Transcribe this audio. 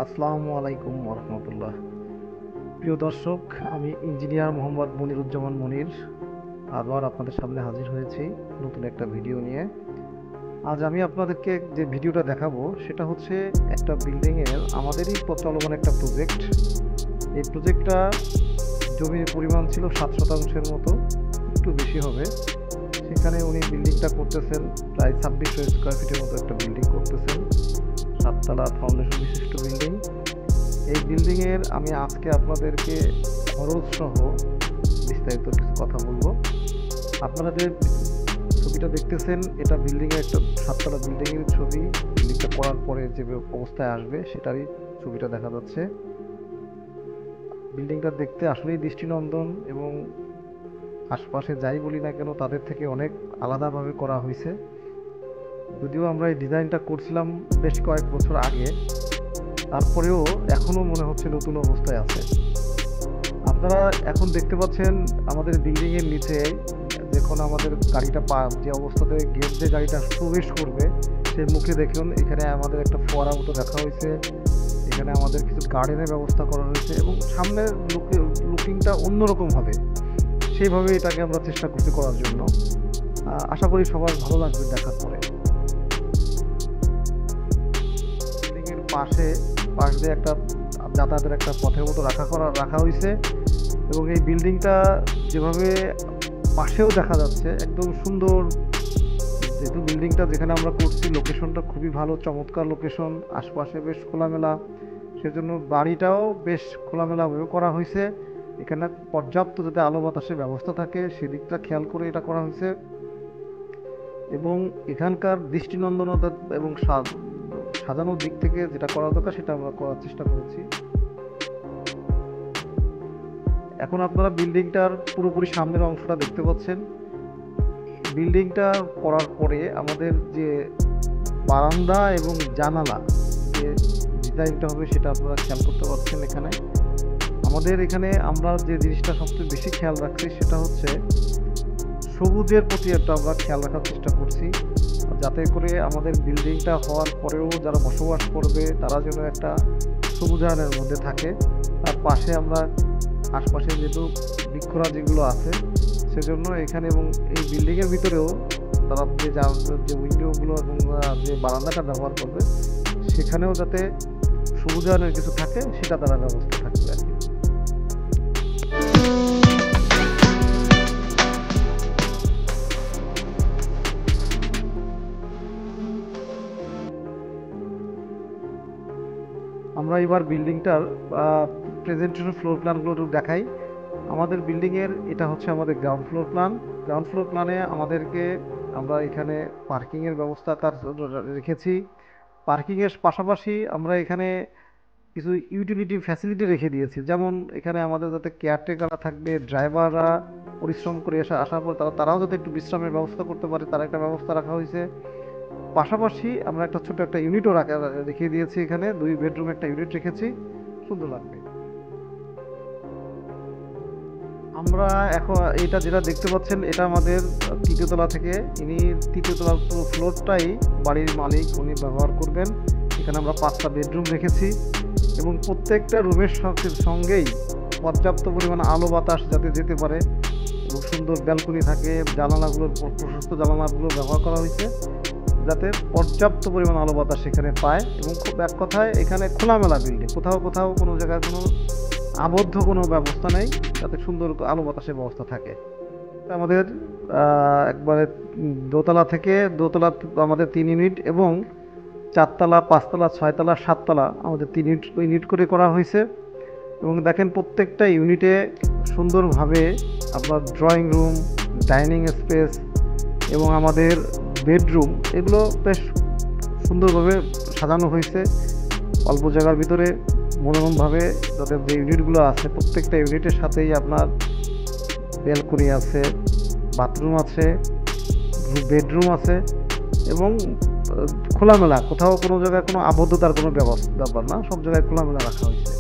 আসসালামু আলাইকুম রহমতুল্লাহ। প্রিয় দর্শক, আমি ইঞ্জিনিয়ার মোহাম্মদ মনিরুজ্জামান মনির আবার আপনাদের সামনে হাজির হয়েছি নতুন একটা ভিডিও নিয়ে। আজ আমি আপনাদেরকে যে ভিডিওটা দেখাবো সেটা হচ্ছে একটা বিল্ডিংয়ের আমাদেরই চলমান একটা প্রজেক্ট। এই প্রজেক্টটা জমির পরিমাণ ছিল 7 শতাংশের মতো, একটু বেশি হবে। সেখানে উনি বিল্ডিংটা করতেছেন, প্রায় 2600 স্কোয়ার ফিটের মতো একটা বিল্ডিং করতেছেন, 7 তলা ফাউন্ডেশন বিশিষ্ট বিল্ডিং। এই বিল্ডিংয়ের আমি আজকে আপনাদেরকে খরচ সহ বিস্তারিত কিছু কথা বলবো। আপনারা যে ছবিটা দেখতেছেন এটা বিল্ডিংয়ের একটা 7 তলা বিল্ডিংয়ের ছবি। বিল্ডিংটা করার পরে যে অবস্থায় আসবে সেটারই ছবিটা দেখা যাচ্ছে। বিল্ডিংটা দেখতে আসলেই দৃষ্টিনন্দন এবং আশপাশে যাই বলি না কেন তাদের থেকে অনেক আলাদাভাবে করা হয়েছে। যদিও আমরা এই ডিজাইনটা করছিলাম বেশ কয়েক বছর আগে, তারপরেও এখনও মনে হচ্ছে নতুন অবস্থায় আছে। আপনারা এখন দেখতে পাচ্ছেন আমাদের বিল্ডিংয়ের নিচে যখন আমাদের গাড়িটা যে অবস্থাতে গেট যে গাড়িটা প্রবেশ করবে সেই মুখে দেখুন এখানে আমাদের একটা ফোয়ারা মতো রাখা হয়েছে। এখানে আমাদের কিছু গার্ডেনের ব্যবস্থা করা হয়েছে এবং সামনের লুকিংটা অন্যরকম হবে, সেইভাবে এটাকে আমরা চেষ্টা করছি করার জন্য। আশা করি সবার ভালো লাগবে দেখার পরে। বিল্ডিংয়ের পাশ দিয়ে একটা যাতায়াতের একটা পথের মতো রাখা হয়েছে এবং এই বিল্ডিংটা যেভাবে পাশেও দেখা যাচ্ছে একদম সুন্দর। যেহেতু বিল্ডিংটা যেখানে আমরা করছি লোকেশনটা খুবই ভালো, চমৎকার লোকেশন, আশপাশে বেশ খোলামেলা, সেজন্য বাড়িটাও বেশ খোলামেলাভাবে করা হয়েছে। এখানে পর্যাপ্ত যাতে আলো বাতাসের ব্যবস্থা থাকে সেদিকটা খেয়াল করে এটা করা হয়েছে এবং এখানকার দৃষ্টিনন্দনতা এবং সাজানোর দিক থেকে যেটা করা দরকার সেটা আমরা করার চেষ্টা করেছি। এখন আপনারা বিল্ডিংটার পুরোপুরি সামনের অংশটা দেখতে পাচ্ছেন। বিল্ডিংটা করার পরে আমাদের যে বারান্দা এবং জানালা যে ডিজাইনটা হবে সেটা আপনারা খেয়াল করতে পারছেন। এখানে আমরা যে জিনিসটা সবচেয়ে বেশি খেয়াল রাখছি সেটা হচ্ছে সবুজের প্রতি একটা আমরা খেয়াল রাখার চেষ্টা করছি, যাতে করে আমাদের বিল্ডিংটা হওয়ার পরেও যারা বসবাস করবে তারা যেন একটা সবুজায়নের মধ্যে থাকে। তার পাশে আমরা আশপাশে যেহেতু বৃক্ষরাজি যেগুলো আছে সেজন্য এখানে এবং এই বিল্ডিংয়ের ভিতরেও তারা যে উইন্ডোগুলো এবং যে বারান্দাটা ব্যবহার করবে সেখানেও যাতে সবুজায়নের কিছু থাকে সেটা তারা ব্যবস্থা থাকবে আর কি। আমরা এবার বিল্ডিংটার প্রেজেন্টেশন ফ্লোর প্ল্যানগুলো দেখাই। আমাদের বিল্ডিংয়ের এটা হচ্ছে আমাদের ground floor plan. Ground floor প্ল্যানে আমরা এখানে পার্কিংয়ের ব্যবস্থা রেখেছি। পার্কিংয়ের পাশাপাশি আমরা এখানে কিছু ইউটিলিটি ফ্যাসিলিটি রেখে দিয়েছি, যেমন এখানে আমাদের যাতে কেয়ারটেকাররা থাকবে, ড্রাইভাররা পরিশ্রম করে আসার পর তারাও যাতে একটু বিশ্রামের ব্যবস্থা করতে পারে তার একটা ব্যবস্থা রাখা হয়েছে। পাশাপাশি আমরা একটা ছোট একটা ইউনিটও রেখে দিয়েছি, এখানে 2 বেডরুম একটা ইউনিট রেখেছি, সুন্দর লাগবে। আমরা এখন এটা যেটা দেখতে পাচ্ছেন এটা আমাদের 3য় তলা থেকে, ইনি 3য় তলার পুরো ফ্লোরটাই বাড়ির মালিক, উনি ব্যবহার করবেন। এখানে আমরা 5টা বেডরুম রেখেছি এবং প্রত্যেকটা রুমের সঙ্গেই পর্যাপ্ত পরিমাণ আলো বাতাস যাতে যেতে পারে এবং সুন্দর ব্যালকনি থাকে, প্রশস্ত জানালাগুলো ব্যবহার করা হয়েছে যাতে পর্যাপ্ত পরিমাণ আলো বাতাস সেখানে পায় এবং খুব এক কথায় এখানে খোলামেলা বিল্ডিং, কোথাও কোনো জায়গায় কোনো আবদ্ধ কোনো ব্যবস্থা নেই, যাতে সুন্দর আলো বাতাসের ব্যবস্থা থাকে। আমাদের একবারে দোতলা দোতলা আমাদের 3 ইউনিট এবং 4 তলা 5 তলা 6 তলা 7 তলা আমাদের 3 ইউনিট করে করা হয়েছে এবং দেখেন প্রত্যেকটা ইউনিটে সুন্দরভাবে আপনার ড্রয়িং রুম, ডাইনিং স্পেস এবং আমাদের বেডরুম এগুলো বেশ সুন্দরভাবে সাজানো হয়েছে। অল্প জায়গার ভিতরে মনোরমভাবে যাদের যে ইউনিটগুলো আছে প্রত্যেকটা ইউনিটের সাথেই আপনার ব্যালকনি আছে, বাথরুম আছে, বেডরুম আছে এবং খোলামেলা, কোথাও কোনো জায়গায় কোনো আবদ্ধতার কোনো ব্যাপার না, সব জায়গায় খোলামেলা রাখা হয়েছে।